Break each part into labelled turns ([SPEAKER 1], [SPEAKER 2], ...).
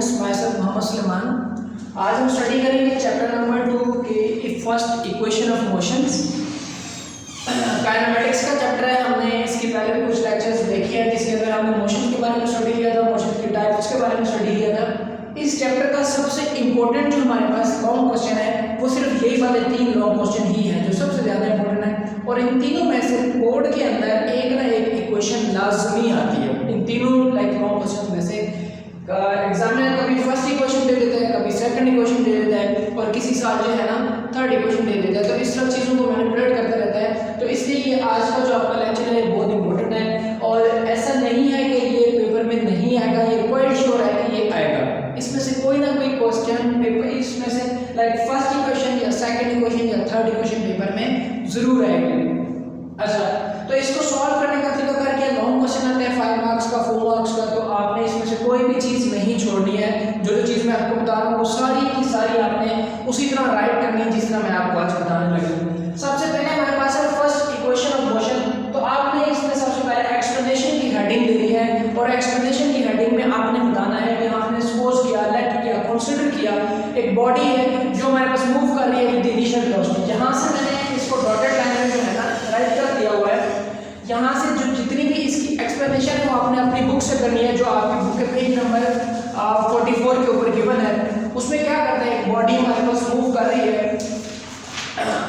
[SPEAKER 1] Students, myself Mohammad Salman. आज हम study करेंगे चैप्टर नंबर 2 के first equation of motions. Kinematics का चैप्टर है। हमने इसके पहले भी कुछ लेक्चर्स देखे हैं जिसके अंदर हमने मोशन के बारे में स्टडी किया था, मोशन के टाइप्स के बारे में स्टडी किया था। इस चैप्टर का सबसे इंपॉर्टेंट जो हमारे पास लॉन्ग क्वेश्चन है वो सिर्फ यही वाले 3 लॉन्ग क्वेश्चन ही हैं जो सबसे ज़्यादा इंपॉर्टेंट है, और इन तीनों में से बोर्ड के अंदर एक ना एक इक्वेशन लाजमी आती है। इन तीनों लॉन्ग क्वेश्चन में से एग्जामिनर कभी फर्स्ट इक्वेशन दे देता है, कभी सेकंड इक्वेशन दे देता है, और किसी साल जो है ना थर्ड इक्वेशन दे देता है। तो इस तरह चीज़ों को मैनिपुलेट करता रहता है। तो इसलिए ये आज का जो आपका लेक्चर है बहुत इंपॉर्टेंट है, और ऐसा नहीं है कि ये पेपर में नहीं आएगा, ये क्वाइट श्योर है कि ये आएगा। इसमें से कोई ना कोई क्वेश्चन पेपर इसमें से फर्स्ट इक्वेशन या सेकंड इक्वेशन या थर्ड इक्वेशन पेपर में जरूर आएगी। अच्छा, तो इसको सॉल्व करने का तरीका क्या है? लॉन्ग क्वेश्चन आते हैं 5 मार्क्स का, 4 मार्क्स का, तो आपने इसमें से कोई भी चीज़ नहीं छोड़नी है। जो जो चीज़ मैं आपको बता रहा हूँ वो सारी की सारी आपने उसी तरह राइट करनी है जिस तरह मैं आपको आज बताने लगा। सबसे पहले हमारे पास है फर्स्ट इक्वेशन ऑफ मोशन। तो आपने इसमें सबसे पहले एक्सप्लेनेशन की हेडिंग लेनी है, और एक्सप्लेनेशन की हेडिंग में आपने बताना है कि आपने सपोज किया, लेट किया, कंसीडर किया एक बॉडी है जो हमारे पास मूव कर रही है विद इनिशियल वेलोसिटी। यहाँ से मैंने इसको डॉटेड लाइन में जो है ना राइट कर दिया हुआ है। यहाँ से जो जितनी भी इसकी एक्सप्लेनेशन है वो आपने अपनी बुक से करनी है, जो आपकी बुक के पेज नंबर 44 के ऊपर गिवन है। उसमें क्या करते हैं, एक बॉडी हमारे पास मूव कर रही है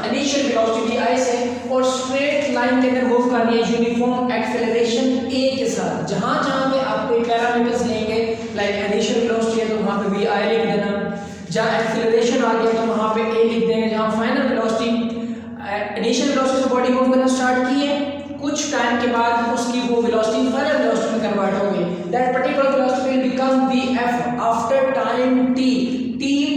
[SPEAKER 1] इनिशियल वेलोसिटी i से, और स्ट्रेट लाइन के अंदर मूव कर रही है यूनिफॉर्म एक्सेलरेशन a के साथ। जहाँ जहाँ पे आप कोई पैरामीटर्स लेंगे, लाइक इनिशियल वेलोसिटी है तो वहाँ पे vi लिख देना, जहाँ एक्सेलरेशन आ गया तो वहाँ पे a लिख देंगे, जहाँ फाइनल वेलोसिटी इनिशियल वेलोसिटी से बॉडी मूव करना स्टार्ट की है, कुछ टाइम के बाद उसकी वो वेलोसिटी फाइनल वेलोसिटी में कन्वर्ट होगी। That particular velocity will become vf after time t।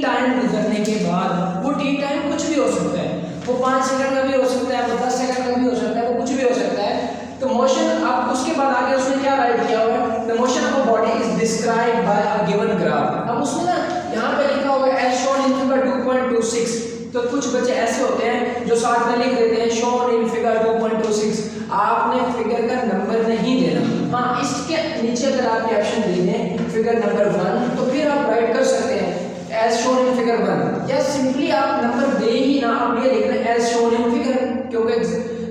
[SPEAKER 1] Time गुजरने के बाद, वो t टाइम कुछ भी हो सकता है, वो 5 सेकंड का भी हो सकता है, वो 10 सेकंड का भी हो सकता है, वो कुछ भी हो सकता है। तो मोशन अब उसके बाद आगे उसने क्या राइट किया हुआ है, the motion of a body is described bye a given graph. अब उसने ना यहाँ पे लिखा हुआ है एज शोन इन फिगर 2.26। तो कुछ बच्चे ऐसे होते हैं जो साथ में लिख देते हैं शोन इन फिगर 2.26। आपने फिगर का नंबर नहीं देना। हाँ, इसके नीचे अगर आप कैप्शन दे दें फिगर नंबर 1 तो फिर आप राइट कर सकते हैं एज शोन इन फिगर 1, या सिंपली आप नंबर दे ही ना, आप ये लिख रहे हैं एज शोन इन फिगर, क्योंकि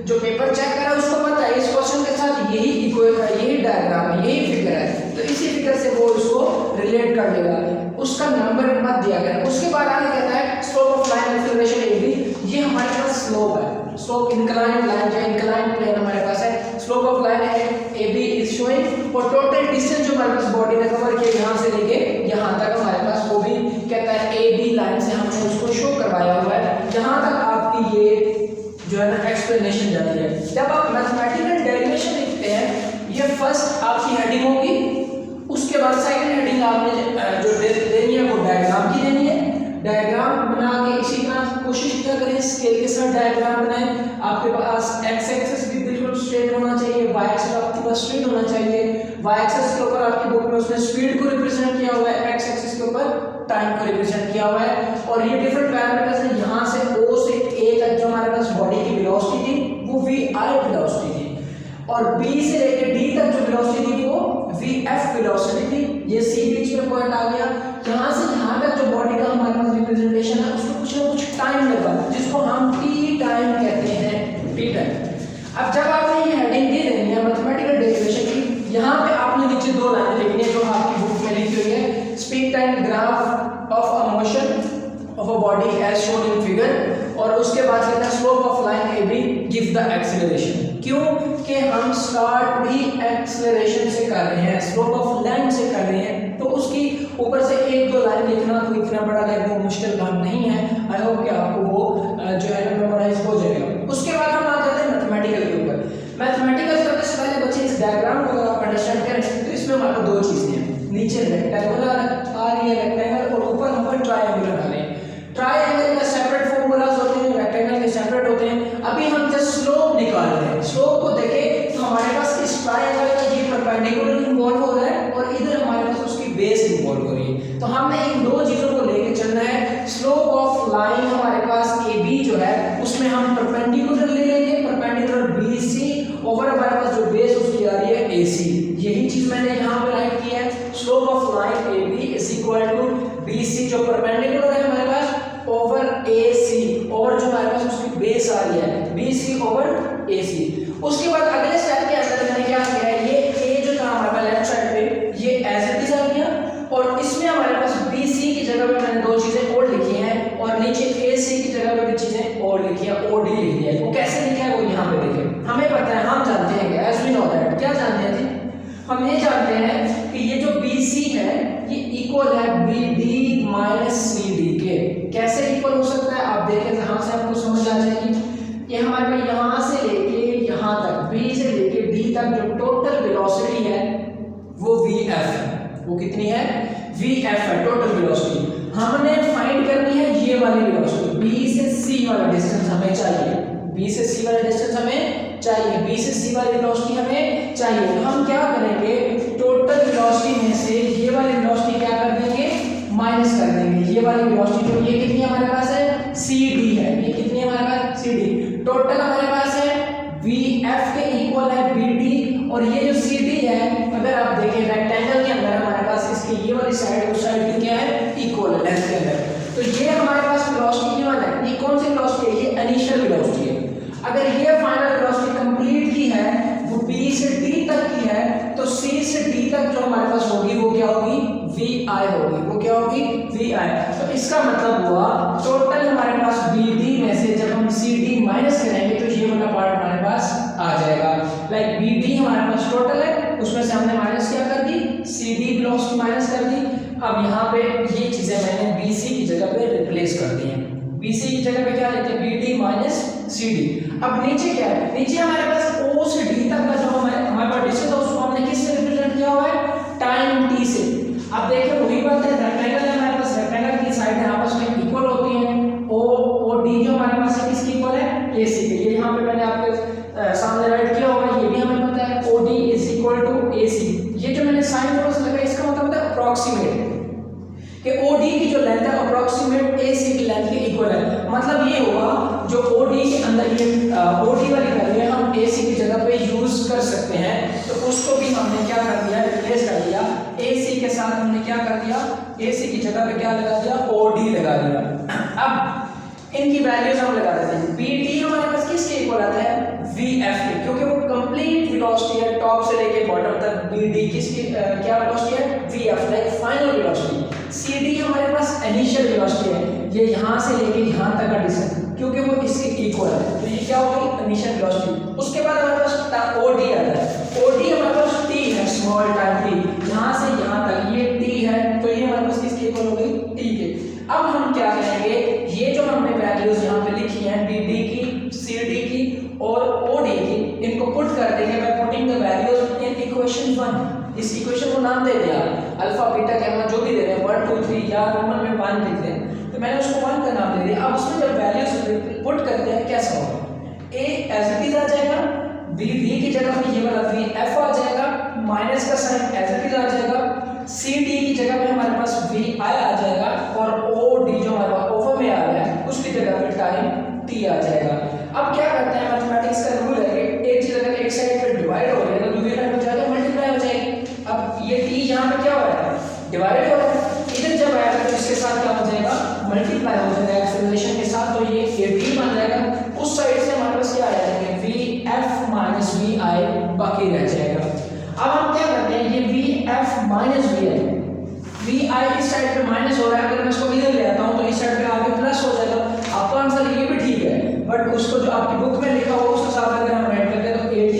[SPEAKER 1] जो पेपर चेक कर रहा है उसको पता है इस क्वेश्चन के साथ यही डायग्राम है, यही फिगर है, तो इसी फिगर से वो उसको रिलेट कर देगा, उसका नंबर मत दिया गया। उसके बाद आगे कहता है slope of line acceleration A B. ये हमारे पास स्लोप है, स्लोप इंक्लाइंड लाइन या इंक्लाइंड प्लेन हमारे पास है। Slope of line A B is showing, और टोटल डिस्टेंस जो हमारे पास बॉडी ने कवर किया यहाँ से लेके यहाँ तक हमारे पास, वो भी कहता है ए बी लाइन से हमने उसको शो करवाया हुआ है। जहाँ तक आपकी ये जो है ना एक्सप्लेनेशन जाती है। जब आप मैथमेटिकल डेरिवेशन लिखते हैं, ये फर्स्ट आपकी हेडिंग होगी, उसके बाद सेकंड हेडिंग आपने जो देनी है वो डायग्राम की देनी है। डायग्राम बना के इसी तरह कोशिश क्या करें स्केल के साथ डायग्राम बनाएं। आपके पास एक्स एक्सिस भी बिल्कुल स्ट्रेट होना चाहिए, वाई एक्सिस आपके पास स्ट्रेट होना चाहिए। वाई एक्सिस के ऊपर आपकी बुक में उसने स्पीड को रिप्रेजेंट किया हुआ है, एक्स एक्सिस के ऊपर टाइम को रिप्रेजेंट किया हुआ है, और ये डिफरेंट पैरामीटर्स हैं। यहाँ से O से A तक जो हमारे पास बॉडी की वेलोसिटी थी वो vi वेलोसिटी थी, और B से लेकर D तक जो वेलोसिटी थी वो vf वेलोसिटी थी। ये C बीच में पॉइंट आ गया। यहाँ से यहाँ तक जो बॉडी का हमारे पास रिप्रेजेंटेशन है उसको कुछ ना कुछ टाइम लगा, जिसको हम t टाइम कहते हैं, t टाइम। अब जब आपने ये हेडिंग दे देनी है मैथमेटिकल डेरिवेशन की, यहाँ पे आपने नीचे 2 लाइनें लिखनी है जो आपकी बुक में लिखी हुई है, speed time graph of a motion of a body as shown in figure, और उसके बाद कहता है slope of line A B give the acceleration. क्यों कि हम स्टार्ट भी एक्सेलरेशन से कर रहे हैं, स्लोप ऑफ लाइन से कर रहे हैं, तो उसकी ऊपर से 1-2 लाइन लिखना कोई इतना बड़ा वो मुश्किल काम नहीं है। आई होप कि आपको वो जो है मेमोराइज हो जाएगा। उसके बाद हम आ जाते हैं मैथमेटिकल के ऊपर। मैथमेटिकल करने से पहले बच्चे इस डायग्राम को अगर आप अंडरस्टैंड करें तो इसमें हमारे 2 चीज़ें हैं, नीचे रेक्टेंगुलर आ रही है रेक्टेंगल, और ऊपर हम ट्रायंगुलर आ रहे हैं। ट्रायंगल का सेपरेट फॉर्मूलाज होते हैं, रेक्टेंगल के सेपरेट होते हैं। अभी हम जस्ट स्लोप निकाल रहे हैं। स्लोप को देखें तो हमारे पास इस ट्रायंगल का ये परपेंडिकुलर इन्वॉल्व हो रहा है, और इधर हमारे पास उसकी बेस इन्वॉल्व हो रही है। तो हमने इन 2 चीज़ों को लेके चलना है। स्लोप ऑफ लाइन हमारे पास ए बी जो है उसमें हम परपेंडिकुलर ले लेंगे, परपेंडिकुलर बी सी, ओवर हमारे पास जो बेस उसकी आ रही है ए सी। यही चीज़ मैंने यहाँ पे राइट की है। Slope of line A B is equal over A C. उसके बाद अगले स्टेप के अंदर मैंने क्या किया है, ये ए जो था हमारे पास लेफ्ट साइड पे ये एज इट इज आ गया और इसमें हमारे पास बी सी की जगह पे मैंने दो चीजें और लिखी हैं और नीचे ए सी की जगह पे भी चीजें और लिखी है, ओ डी लिख दिया है। वो कैसे लिखा है वो यहाँ पे देखिए, हमें पता है, हम जानते हैं, एज वी नो दैट, क्या जानते हैं जी, हम ये जानते हैं कि ये जो बी सी है ये इक्वल है B D minus C D के। कैसे इक्वल हो सकता है आप देखें, यहाँ से आपको समझ आ जाएगी। ये हमारे पास यहाँ से लेके यहाँ तक, बी से लेके डी तक जो टोटल वेलोसिटी है वो वी एफ है। वो कितनी है, वी एफ है टोटल वेलोसिटी। हमने फाइंड करनी है ये वाली वेलोसिटी, बी से सी वाला डिस्टेंस हमें चाहिए, बी से सी वाला डिस्टेंस हमें चाहिए, बी से सी वाली वेलोसिटी हमें चाहिए। तो हम क्या करेंगे, टोटल वेलोसिटी में से ये वाली वेलोसिटी क्या कर देंगे, माइनस कर देंगे। ये वाली वेलोसिटी, तो ये कितनी हमारे पास है, सी डी है, ये कितनी है हमारे पास, सी डी। टोटल हमारे पास है वी एफ के इक्वल है बी डी, और ये जो सी डी है अगर आप देखें रेक्टेंगल के अंदर हमारे पास इसकी ये वाली साइड उस साइड की क्या है, इक्वल है लेंथ के अंदर। तो ये हमारे पास वेलोसिटी की वन है, ये कौन सी वेलोसिटी है, ये इनिशियल वेलोसिटी है। अगर ये फाइनल वेलोसिटी कंप्लीट की है वो बी से डी तक की है, तो सी से डी तक जो हमारे पास होगी वो क्या होगी, वी आई होगी, वो क्या होगी, वी आई। तो इसका मतलब हुआ टोटल हमारे पास बी डी में से जब हम सी डी माइनस करेंगे तो ये वाला पार्ट हमारे पास आ जाएगा। लाइक बी डी हमारे पास टोटल है, उसमें से हमने माइनस क्या कर दी, सी डी वेलोसिटी माइनस कर दी। अब यहाँ पे ये चीजें मैंने बी सी की जगह पे रिप्लेस कर दी हैं, बी सी की जगह पे क्या लिखते हैं, B D minus C D. अब नीचे क्या है, नीचे हमारे पास ओ से डी तक का जो हमारे पास डिस्टेंस है उसको हमने किससे रिप्रेजेंट किया हुआ है, टाइम टी से। अब देखिए वही बात है, रेक्टेंगल है हमारे पास, रेक्टेंगल की साइडें आपस में इक्वल होती हैं। ओ डी जो हमारे पास है किसकी इक्वल है, ए सी के। ये यहाँ पे मैंने आपके सामने राइट किया होगा, ये भी हमें पता है, O D is equal to A C. ये जो मैंने साइन थोड़ा सा लगा इसका मतलब है अप्रॉक्सीमेट, कि OD की जो लेंथ है अप्रॉक्सीमेट AC की लेंथ के इक्वल है। मतलब ये होगा जो OD के अंदर ये OD वाली वैल्यू हम AC की जगह पे यूज कर सकते हैं, तो उसको भी हमने क्या कर दिया, रिप्लेस कर दिया AC के साथ। हमने क्या कर दिया, AC की जगह पे क्या लगा दिया, OD लगा दिया। अब इनकी वैल्यूज हम लगा देते हैं। BD हमारे पास किसके इक्वल आता है, VF के, क्योंकि वो कंप्लीट वेलोसिटी है टॉप से लेके बॉटम तक। BD किसकी क्या वेलोसिटी है, VF like final velocity. CD हमारे पास इनिशियल वेलोसिटी है, ये यहाँ से लेके यहाँ तक का डिस्टेंस, क्योंकि वो इसके इक्वल है, तो ये क्या होगी, इनिशियल वेलोसिटी। उसके बाद हमारे पास OD आता है, OD हमारे पास T है, स्मॉल टाइम t, यहाँ से यहाँ तक ये T है, तो ये हमारे पास किसके इक्वल हो गई, T के। अब हम क्या करेंगे, ये जो हमने वैल्यूज यहाँ पे लिखी हैं BD की, CD की और OD की, इनको पुट कर देंगे by putting the values in equation 1। इस इक्वेशन को नाम दे दिया अल्फा बीटा गैमा जो भी दे रहे हैं, 1 2 3 या रोमन में 1 लिख दें, तो मैंने उसको 1 का नाम दे दिया। अब उसमें जब वैल्यूज पुट करते हैं कैसा होगा, A एज इट इज आ जाएगा, B की जगह पे ये वाला V F आ जाएगा, माइनस का साइन एज इट इज आ जाएगा, C D की जगह पे हमारे पास V I आ जाएगा, और O D जो हमारे पास ओवर में आ गया है उसकी जगह पे टाइम T आ जाएगा। अब क्या करते हैं, मैथमेटिक्स का रूल है कि एक चीज अगर एक साइड पे डिवाइड हो रही है तो दूसरी साइड पे जाके मल्टीप्लाई हो जाएगी। अब ये T यहाँ पे क्या हो रहा है, डिवाइड हो रहा है, इधर जब आएगा तो इसके साथ क्या हो जाएगा, मल्टीप्लाई हो जाएगा एक्सेलरेशन के साथ, तो ये T बन जाएगा। उस साइड से हमारे पास क्या आ जाएगा, VF माइनस VI बाकी रह जाएगा। अब हम क्या करते हैं, ये VF माइनस VI इस साइड पे माइनस हो रहा है, अगर मैं इसको इधर ले आता हूँ तो इस साइड पे आगे प्लस हो जाएगा। आपका आंसर ये भी ठीक है, बट उसको जो आपकी बुक में लिखा हुआ उसके साथ अगर हम राइट करते हैं तो AT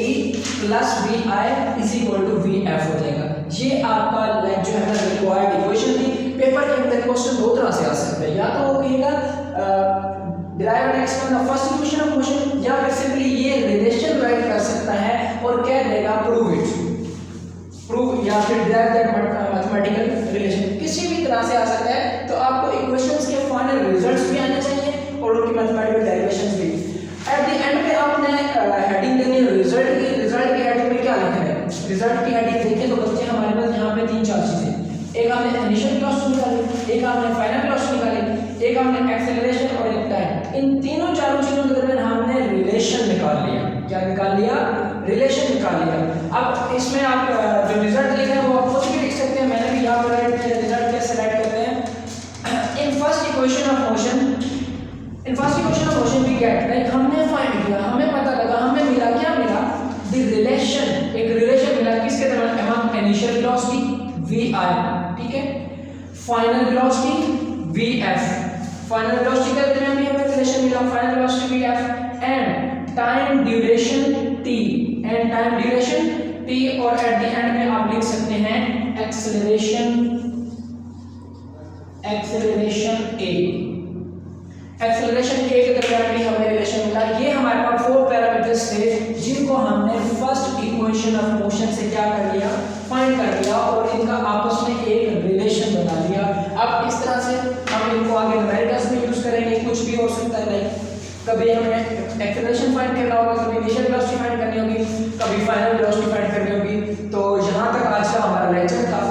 [SPEAKER 1] plus VI is equal to VF हो जाएगा। ये आपका लाइक जो है ना रिक्वायर्ड इक्वेशन थी। पेपर के अंदर क्वेश्चन दो तरह से आ सकते हैं, या तो वो कहेगा derive and explain the first equation of motion, या फिर सिंपली ये रिलेशन राइट कर सकता है और कह देगा प्रूव इट, प्रूव या फिर डिराइव दैट मैथमेटिकल रिलेशन, किसी भी तरह से आ सकता है। तो आपको इक्वेशंस के फाइनल रिजल्ट्स भी आने चाहिए और उनकी मैथमेटिकल डेरिवेशंस भी। एट द एंड पे आपने हेडिंग देनी है रिजल्ट की। रिजल्ट की हेडिंग में क्या लिखा है, रिजल्ट की हेडिंग देखें तो बच्चे हमारे पास यहाँ पे 3-4 चीजें, एक हमने इनिशियल वेलोसिटी निकाली, एक हमने फाइनल वेलोसिटी निकाली, एक हमने एक्सेलरेशन और एक टाइम। इन तीनों चारों चीजों के दरमियान हमने रिलेशन निकाल लिया। क्या निकाल लिया, रिलेशन निकाल लिया। अब इसमें आप जो रिजल्ट लिखे हैं वो आप खुद भी लिख सकते हैं, मैंने भी यहाँ पर राइट किया। रिजल्ट कैसे राइट करते हैं, in first equation of motion, in first equation of motion we get, like हमने फाइंड किया, हमें पता लगा, हमें मिला, क्या मिला, द रिलेशन, एक रिलेशन मिला किसके दरमियान, अमंग इनिशियल वेलोसिटी वी आई, ठीक है, final velocity V F, final velocity के दरमियान भी हमें रिलेशन मिला, final velocity V F, and time duration T, and time duration T, और एट द एंड में आप लिख सकते हैं एक्सेलरेशन, एक्सेलरेशन ए, एक्सेलरेशन ए के दरमियान भी हमें रिलेशन मिला। ये हमारे पास 4 पैरामीटर्स थे जिनको हमने फर्स्ट इक्वेशन ऑफ मोशन से क्या कर लिया, फाइंड कर लिया, और इनका आपस में एक रिलेशन बना लिया। अब इस तरह से हम इनको आगे न्यूमेरिकल्स में यूज करेंगे, कुछ भी हो सकता है, लाइक कभी हमें एक्सेलरेशन फाइंड करना होगा, कभी इनिशियल वेलोसिटी फाइंड करनी होगी, कभी फाइनल वेलोसिटी फाइंड करनी होगी। तो यहाँ तक आज का हमारा लेक्चर था।